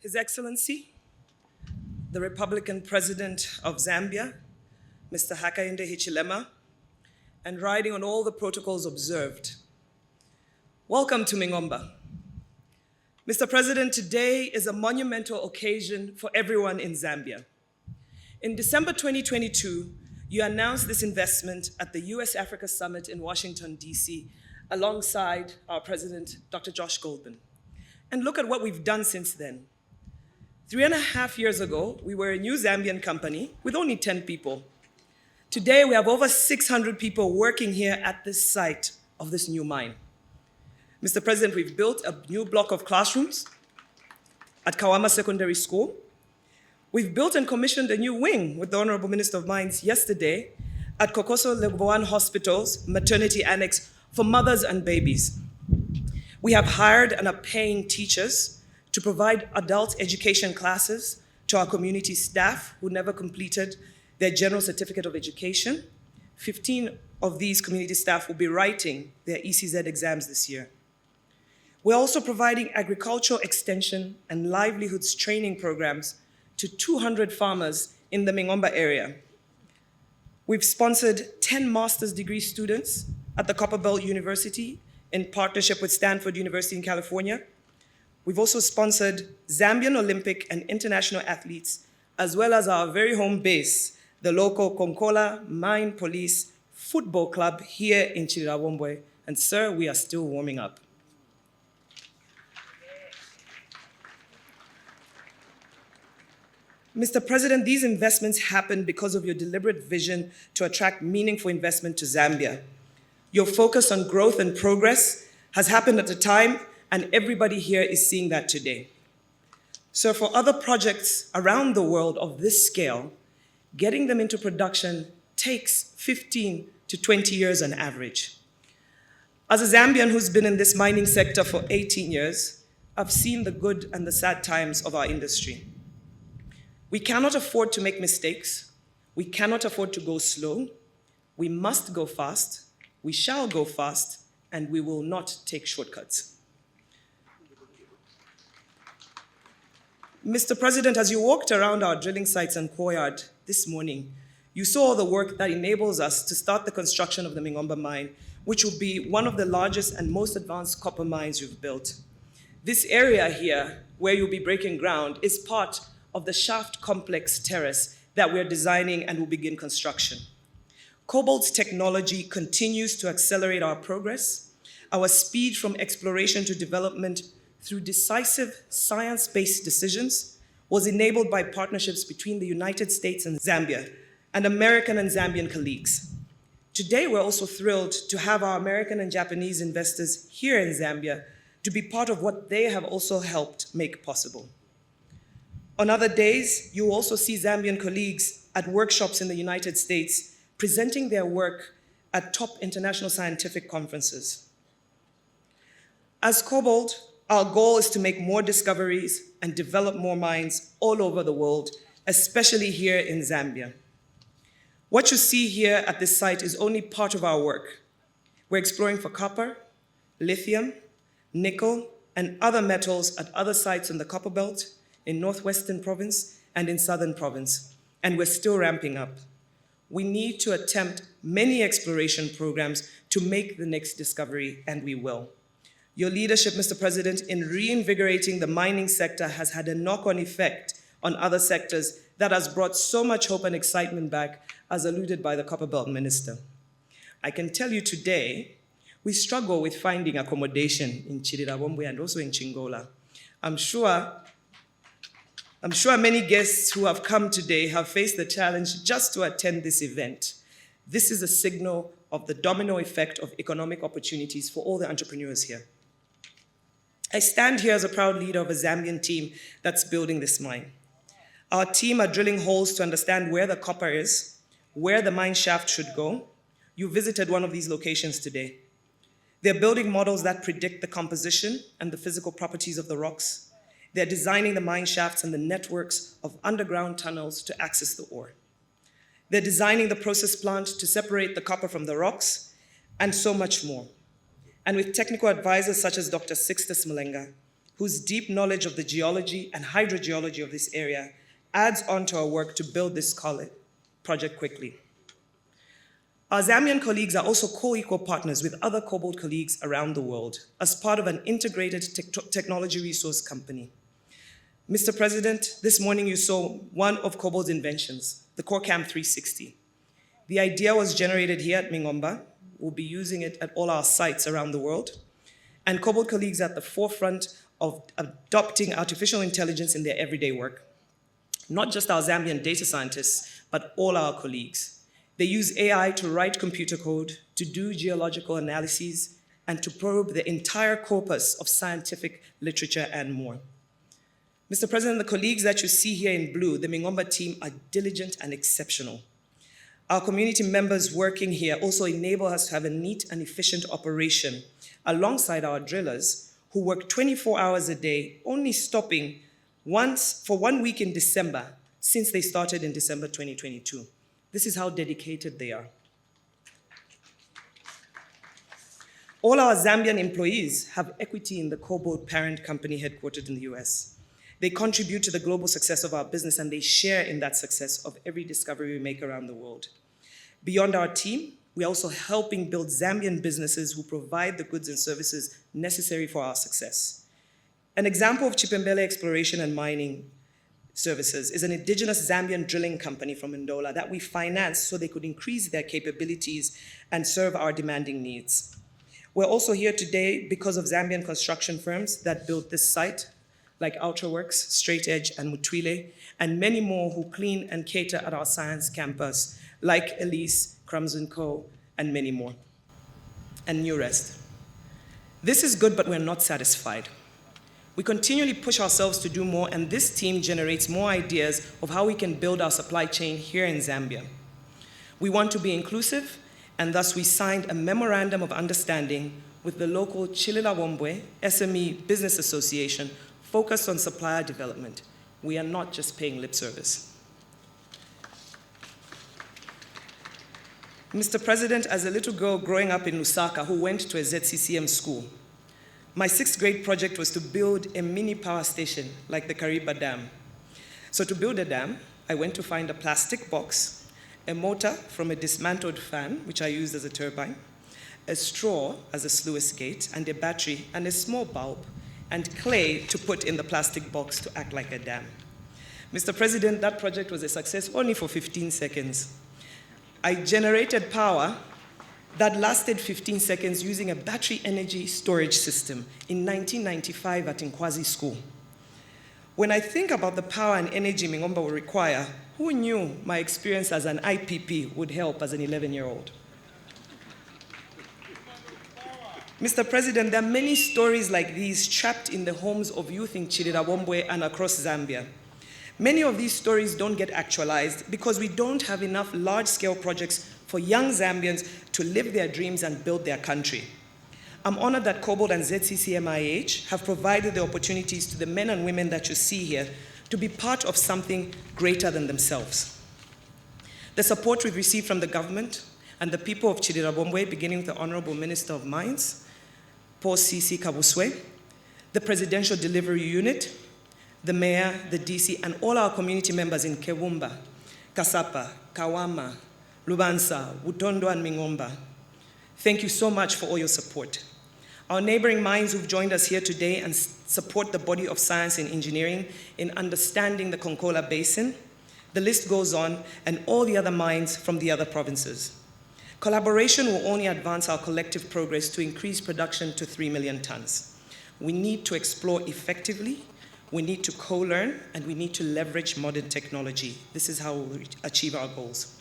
His Excellency, the Republican President of Zambia, Mr. Hakainde Hichilema, and riding on all the protocols observed. Welcome to Mingomba. Mr. President, today is a monumental occasion for everyone in Zambia. In December 2022, you announced this investment at the US-Africa Summit in Washington, D.C., alongside our President, Dr. Josh Goldman. And look at what we've done since then. 3.5 years ago, we were a new Zambian company with only 10 people. Today, we have over 600 people working here at this site of this new mine. Mr. President, we've built a new block of classrooms at Kawama Secondary School. We've built and commissioned a new wing with the Honorable Minister of Mines yesterday at Kokoso Leboan Hospital's maternity annex for mothers and babies. We have hired and are paying teachers to provide adult education classes to our community staff who never completed their General Certificate of Education. 15 of these community staff will be writing their ECZ exams this year. We're also providing agricultural extension and livelihoods training programs to 200 farmers in the Mingomba area. We've sponsored 10 master's degree students at the Copperbelt University in partnership with Stanford University in California. We've also sponsored Zambian Olympic and international athletes, as well as our very home base, the local Konkola Mine Police Football Club here in Chirirawombwe. And sir, we are still warming up. Mr. President, these investments happen because of your deliberate vision to attract meaningful investment to Zambia. Your focus on growth and progress has happened at a time, and everybody here is seeing that today. So for other projects around the world of this scale, getting them into production takes 15 to 20 years on average. As a Zambian who's been in this mining sector for 18 years, I've seen the good and the sad times of our industry. We cannot afford to make mistakes. We cannot afford to go slow. We must go fast. We shall go fast, and we will not take shortcuts. Mr. President, as you walked around our drilling sites and courtyard this morning, you saw the work that enables us to start the construction of the Mingomba mine, which will be one of the largest and most advanced copper mines you've built. This area here, where you'll be breaking ground, is part of the shaft complex terrace that we're designing and will begin construction. Cobalt's technology continues to accelerate our progress. Our speed from exploration to development through decisive science-based decisions was enabled by partnerships between the United States and Zambia and American and Zambian colleagues. Today, we're also thrilled to have our American and Japanese investors here in Zambia to be part of what they have also helped make possible. On other days, you will also see Zambian colleagues at workshops in the United States presenting their work at top international scientific conferences. As Cobalt, our goal is to make more discoveries and develop more mines all over the world, especially here in Zambia. What you see here at this site is only part of our work. We're exploring for copper, lithium, nickel, and other metals at other sites in the Copperbelt, in Northwestern Province, and in Southern Province, and we're still ramping up. We need to attempt many exploration programs to make the next discovery, and we will. Your leadership, Mr. President, in reinvigorating the mining sector has had a knock-on effect on other sectors that has brought so much hope and excitement back, as alluded by the Copperbelt Minister. I can tell you today, we struggle with finding accommodation in Chirirawombwe and also in Chingola. I'm sure many guests who have come today have faced the challenge just to attend this event. This is a signal of the domino effect of economic opportunities for all the entrepreneurs here. I stand here as a proud leader of a Zambian team that's building this mine. Our team are drilling holes to understand where the copper is, where the mine shaft should go. You visited one of these locations today. They're building models that predict the composition and the physical properties of the rocks. They're designing the mine shafts and the networks of underground tunnels to access the ore. They're designing the process plant to separate the copper from the rocks, and so much more. And with technical advisors such as Dr. Sixtus Malenga, whose deep knowledge of the geology and hydrogeology of this area adds on to our work to build this project quickly. Our Zambian colleagues are also co-equal partners with other Cobalt colleagues around the world as part of an integrated technology resource company. Mr. President, this morning you saw one of Cobalt's inventions, the CoreCam 360. The idea was generated here at Mingomba. We'll be using it at all our sites around the world. And Cobalt colleagues are at the forefront of adopting artificial intelligence in their everyday work. Not just our Zambian data scientists, but all our colleagues. They use AI to write computer code, to do geological analyses, and to probe the entire corpus of scientific literature and more. Mr. President, the colleagues that you see here in blue, the Mingomba team, are diligent and exceptional. Our community members working here also enable us to have a neat and efficient operation alongside our drillers who work 24 hours a day, only stopping once for 1 week in December since they started in December 2022. This is how dedicated they are. All our Zambian employees have equity in the Cobalt parent company headquartered in the US. They contribute to the global success of our business and they share in that success of every discovery we make around the world. Beyond our team, we're also helping build Zambian businesses who provide the goods and services necessary for our success. An example of Chipembele Exploration and Mining Services is an indigenous Zambian drilling company from Ndola that we financed so they could increase their capabilities and serve our demanding needs. We're also here today because of Zambian construction firms that built this site, like Ultraworks, Straight Edge, and Mutwile, and many more who clean and cater at our science campus, like Elise, Crumbs & Co., and many more, and New Rest. This is good, but we're not satisfied. We continually push ourselves to do more, and this team generates more ideas of how we can build our supply chain here in Zambia. We want to be inclusive, and thus we signed a memorandum of understanding with the local Chililawombwe SME Business Association focused on supplier development. We are not just paying lip service. Mr. President, as a little girl growing up in Lusaka who went to a ZCCM school, my 6th grade project was to build a mini power station like the Kariba Dam. So to build a dam, I went to find a plastic box, a motor from a dismantled fan, which I used as a turbine, a straw as a sluice gate, and a battery, and a small bulb, and clay to put in the plastic box to act like a dam. Mr. President, that project was a success only for 15 seconds. I generated power that lasted 15 seconds using a battery energy storage system in 1995 at Nkwazi School. When I think about the power and energy Mingomba will require, who knew my experience as an IPP would help as an 11-year-old? Mr. President, there are many stories like these trapped in the homes of youth in Chililawombwe and across Zambia. Many of these stories don't get actualized because we don't have enough large-scale projects for young Zambians to live their dreams and build their country. I'm honored that Cobalt and ZCCM-IH have provided the opportunities to the men and women that you see here to be part of something greater than themselves. The support we've received from the government and the people of Chililawombwe, beginning with the Honorable Minister of Mines, Paul C.C. Kabuswe, the Presidential Delivery Unit, the Mayor, the DC, and all our community members in Kewumba, Kasapa, Kawama, Lubansa, Butondo, and Mingomba. Thank you so much for all your support. Our neighboring mines who've joined us here today and support the body of science and engineering in understanding the Konkola Basin, the list goes on, and all the other mines from the other provinces. Collaboration will only advance our collective progress to increase production to 3 million tons. We need to explore effectively, we need to co-learn, and we need to leverage modern technology. This is how we'll achieve our goals.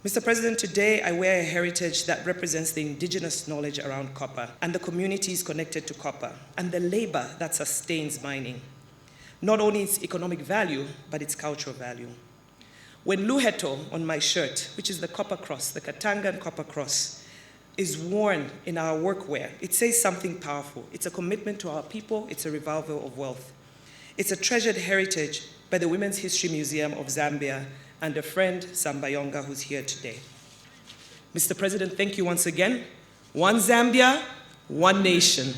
Mr. President, today I wear a heritage that represents the indigenous knowledge around copper and the communities connected to copper and the labor that sustains mining. Not only its economic value, but its cultural value. When Luheto on my shirt, which is the copper cross, the Katangan copper cross, is worn in our workwear, it says something powerful. It's a commitment to our people, it's a revival of wealth. It's a treasured heritage by the Women's History Museum of Zambia and a friend, Sambayonga, who's here today. Mr. President, thank you once again. One Zambia, one nation.